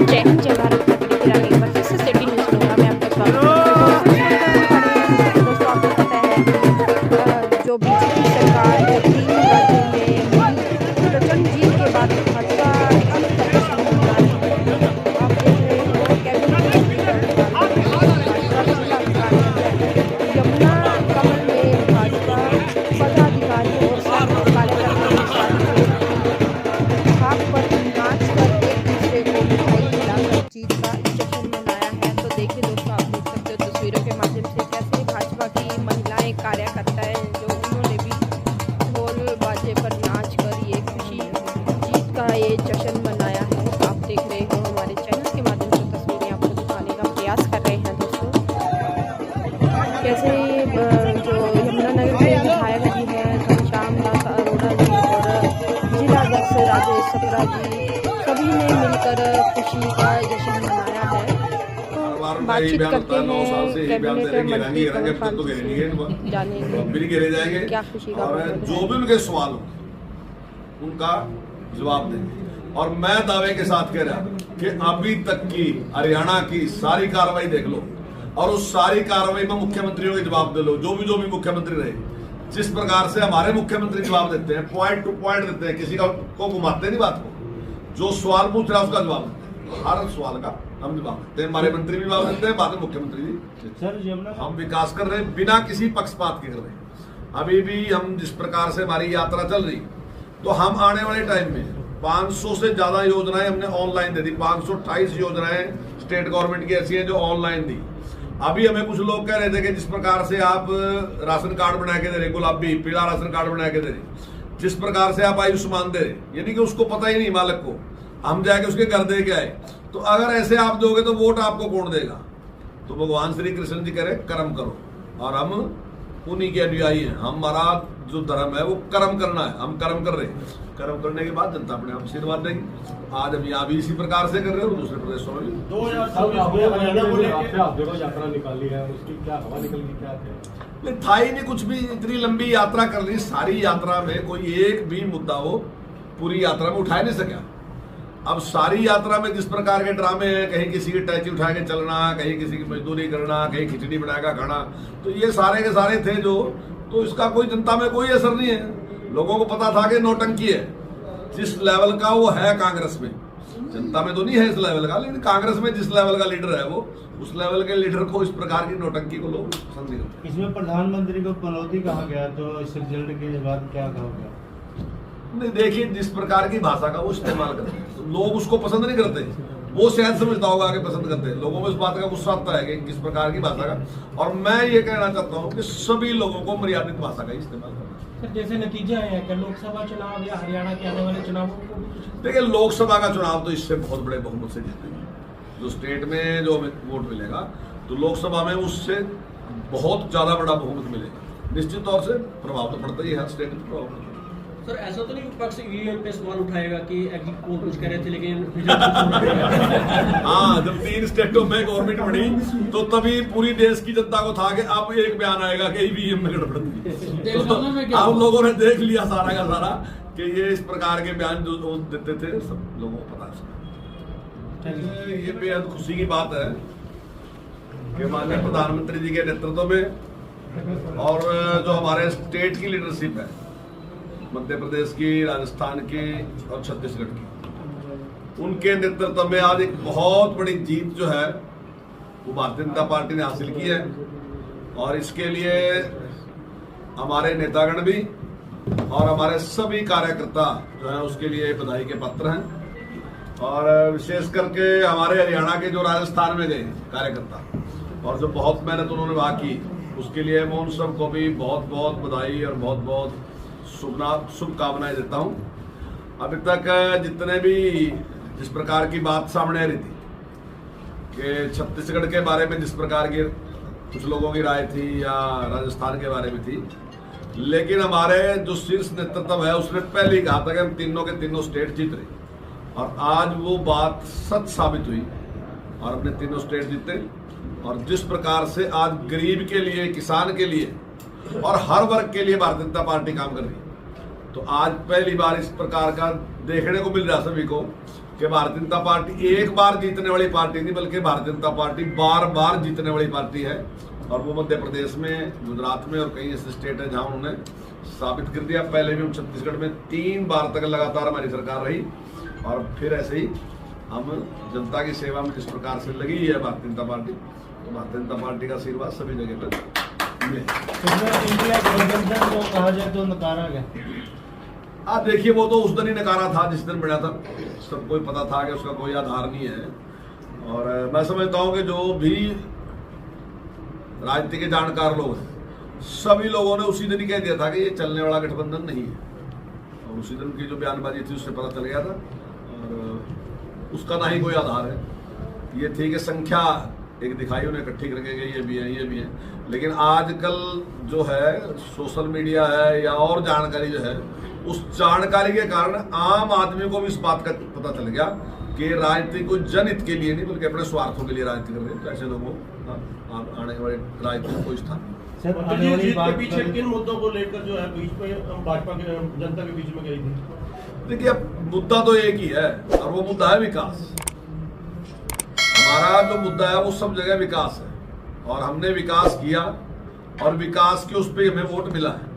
जय हिंद जय भारत से सिटी न्यूज़ प्रोग्राम में आपका स्वागत है। दोस्तों आपको पता है जो बीजेपी सरकार जब 3 राज्यों में प्रचंड जीत के बाद भाजपा जीत का जश्न मना रही है। आप देख रहे हो कैबिनेट यमुना कमल में भाजपा पदाधिकारियों और कार्यकर्ताओं पर नाच कर एक दूसरे को मिठाई खिलाकर जीत का जश्न मनाया है। तो देखिए दोस्तों, आप देख सकते हो तस्वीरों के माध्यम से कैसे भाजपा की महिलाएं कार्यकर्ताएं जो उन्होंने भी ढोल बाजे पर नाच कर ये खुशी जीत का ये जश्न मनाया है। आप देख रहे हो हमारे चैनल के माध्यम से तस्वीरें आपको दिखाने का प्रयास कर रहे हैं दोस्तों। कैसे जो यमुनानगर के विधायक जी हैं घनश्याम दास अरोड़ा जी और जिला अध्यक्ष राजेश सप्रा जी सभी ने मिलकर खुशी का जश्न मनाया है। तो बातचीत करते हैं कैबिनेट मंत्री कमलपाल जी जानेंगे क्या खुशी का जो भी उनके सवाल हो उनका जवाब देंगे। और मैं दावे के साथ कह रहा कि अभी तक की हरियाणा की सारी कार्रवाई देख लो और उस सारी कार्रवाई में मुख्यमंत्रियों के जवाब दे लो। जो भी मुख्यमंत्री रहे, जिस प्रकार से हमारे मुख्यमंत्री जवाब देते हैं, पॉइंट टू पॉइंट देते हैं, किसी को घुमाते नहीं बात को। जो सवाल पूछ रहा है उसका जवाब देते हैं, हर सवाल का हम जवाब देते हैं। हमारे मंत्री भी जवाब देते हैं, बाद में मुख्यमंत्री भी। हम विकास कर रहे हैं बिना किसी पक्षपात के कर रहे हैं। अभी भी हम जिस प्रकार से हमारी यात्रा चल रही, तो हम आने वाले टाइम में 500 से ज्यादा योजनाएं हमने ऑनलाइन दे दी। 528 योजनाएं स्टेट गवर्नमेंट की ऐसी हैं जो ऑनलाइन दी। अभी हमें कुछ लोग कह रहे थे कि जिस प्रकार से आप राशन कार्ड बना के दे रहे, गुलाबी पीला राशन कार्ड बना के दे रहे, जिस प्रकार से आप आयुष्मान दे रहे, यानी कि उसको पता ही नहीं मालिक को, हम जाके उसके घर दे के आए। तो अगर ऐसे आप दोगे तो वोट आपको कौन देगा? तो भगवान श्री कृष्ण जी कह रहे कर्म करो, और हम उन्हीं के अनुयायी हैं। हमारा जो धर्म है वो कर्म करना है, हम कर्म कर रहे हैं। कर्म करने के बाद जनता अपने आप आशीर्वाद देगी। आज हम यहाँ भी इसी प्रकार से कर रहे हो, दूसरे प्रदेशों में भी। 2024 यात्रा निकाली है, उसकी क्या हवा निकल गई, क्या नहीं था ही नहीं कुछ भी। इतनी लंबी यात्रा कर ली, सारी यात्रा में कोई एक भी मुद्दा हो पूरी यात्रा में उठा नहीं सका। अब सारी यात्रा में जिस प्रकार के ड्रामे हैं, कहीं किसी की टैची उठा के चलना, कहीं किसी की मजदूरी करना, कहीं खिचड़ी बनाकर खाना, तो ये सारे के सारे थे जो, तो इसका कोई जनता में कोई असर नहीं है। लोगों को पता था कि नौटंकी है। जिस लेवल का वो है कांग्रेस में, जनता में तो नहीं है इस लेवल का, लेकिन कांग्रेस में जिस लेवल का लीडर है वो, उस लेवल के लीडर को इस प्रकार की नौटंकी को लोग पसंद नहीं करते। इसमें प्रधानमंत्री को पनौती कहा गया, तो इस रिजल्ट के बाद क्या कहा गया? नहीं, देखिए जिस प्रकार की भाषा का वो इस्तेमाल करते हैं तो लोग उसको पसंद नहीं करते। वो शायद समझता होगा कि पसंद करते हैं। लोगों में इस बात का गुस्सा आता है कि किस प्रकार की भाषा का। और मैं ये कहना चाहता हूँ कि सभी लोगों को मर्यादित भाषा का इस्तेमाल करना। सर, जैसे नतीजे आए हैं, क्या लोकसभा चुनाव या हरियाणा के आने वाले चुनावों को भी? देखिए, लोकसभा का चुनाव तो इससे बहुत बड़े बहुमत से जीतेंगे। जो स्टेट में जो हमें वोट मिलेगा, तो लोकसभा में उससे बहुत ज्यादा बड़ा बहुमत मिलेगा। निश्चित तौर से प्रभाव तो पड़ता ही है, हर स्टेट में प्रभाव पड़ता है। सर, ऐसा तो नहीं विपक्ष ईवीएम पे सवाल उठाएगा कि एग्जिट पोल कुछ कह रहे थे लेकिन हाँ, जब 3 स्टेटों में गवर्नमेंट बनी तो तभी पूरी देश की जनता को था कि अब एक बयान आएगा कि ईवीएम में गड़बड़ थी। तो आप लोगों ने देख लिया सारा का सारा कि ये इस प्रकार के बयान जो देते थे, सब लोगों को पता है। ये बेहद खुशी की बात है कि माननीय प्रधानमंत्री जी के नेतृत्व में और जो हमारे स्टेट की लीडरशिप है, मध्य प्रदेश की, राजस्थान की और छत्तीसगढ़ की, उनके नेतृत्व में आज एक बहुत बड़ी जीत जो है वो भारतीय जनता पार्टी ने हासिल की है। और इसके लिए हमारे नेतागण भी और हमारे सभी कार्यकर्ता जो है उसके लिए बधाई के पात्र हैं। और विशेष करके हमारे हरियाणा के जो राजस्थान में गए कार्यकर्ता और जो बहुत मेहनत उन्होंने वहां की, उसके लिए मैं उन सबको भी बहुत बहुत बधाई और बहुत बहुत शुभकामनाएं देता हूं। अभी तक जितने भी जिस प्रकार की बात सामने आ रही थी कि छत्तीसगढ़ के बारे में जिस प्रकार की कुछ लोगों की राय थी या राजस्थान के बारे में थी, लेकिन हमारे जो शीर्ष नेतृत्व है उसने पहले ही कहा था कि हम तीनों के तीनों स्टेट जीत रहे। और आज वो बात सच साबित हुई और अपने तीनों स्टेट जीते। और जिस प्रकार से आज गरीब के लिए, किसान के लिए और हर वर्ग के लिए भारतीय जनता पार्टी काम कर रही है, तो आज पहली बार इस प्रकार का देखने को मिल रहा सभी को कि भारतीय जनता पार्टी एक बार जीतने वाली पार्टी नहीं, बल्कि भारतीय जनता पार्टी बार बार जीतने वाली पार्टी है। और वो मध्य प्रदेश में, गुजरात में और कई ऐसे स्टेट है जहां उन्होंने साबित कर दिया। पहले भी हम छत्तीसगढ़ में 3 बार तक लगातार हमारी सरकार रही, और फिर ऐसे ही हम जनता की सेवा में जिस प्रकार से लगी है भारतीय जनता पार्टी, तो भारतीय जनता पार्टी का आशीर्वाद सभी जगह पर मिले। इंडिया गठबंधन को कहा जाए तो नकारा गया। आप देखिए, वो तो उस दिन ही नकारा था जिस दिन बना था, सबको ही पता था कि उसका कोई आधार नहीं है। और मैं समझता हूं कि जो भी राजनीति के जानकार लोग हैं, सभी लोगों ने उसी दिन ही कह दिया था कि ये चलने वाला गठबंधन नहीं है। और उसी दिन की जो बयानबाजी थी उससे पता चल गया था, और उसका ना ही कोई आधार है। ये थी कि संख्या एक दिखाई उन्हें इकट्ठी करके गई, ये भी है, ये भी है। लेकिन आजकल जो है सोशल मीडिया है या और जानकारी जो है, उस जानकारी के कारण आम आदमी को भी इस बात का पता चल गया कि राजनीति को जनहित के लिए नहीं, बल्कि अपने स्वार्थों के लिए राजनीति कर रहे हैं। ऐसे लोगों आने वाले राजनीति में कोई स्थान नहीं। सर, तो आने वाली जीत के बात पीछे किन मुद्दों को लेकर जो है बीच में भाजपा के जनता के बीच में गई थी? देखिए, अब मुद्दा तो एक ही है, और वो मुद्दा है विकास। हमारा जो मुद्दा है वो सब जगह विकास है, और हमने विकास किया, और विकास के उस पर हमें वोट मिला है।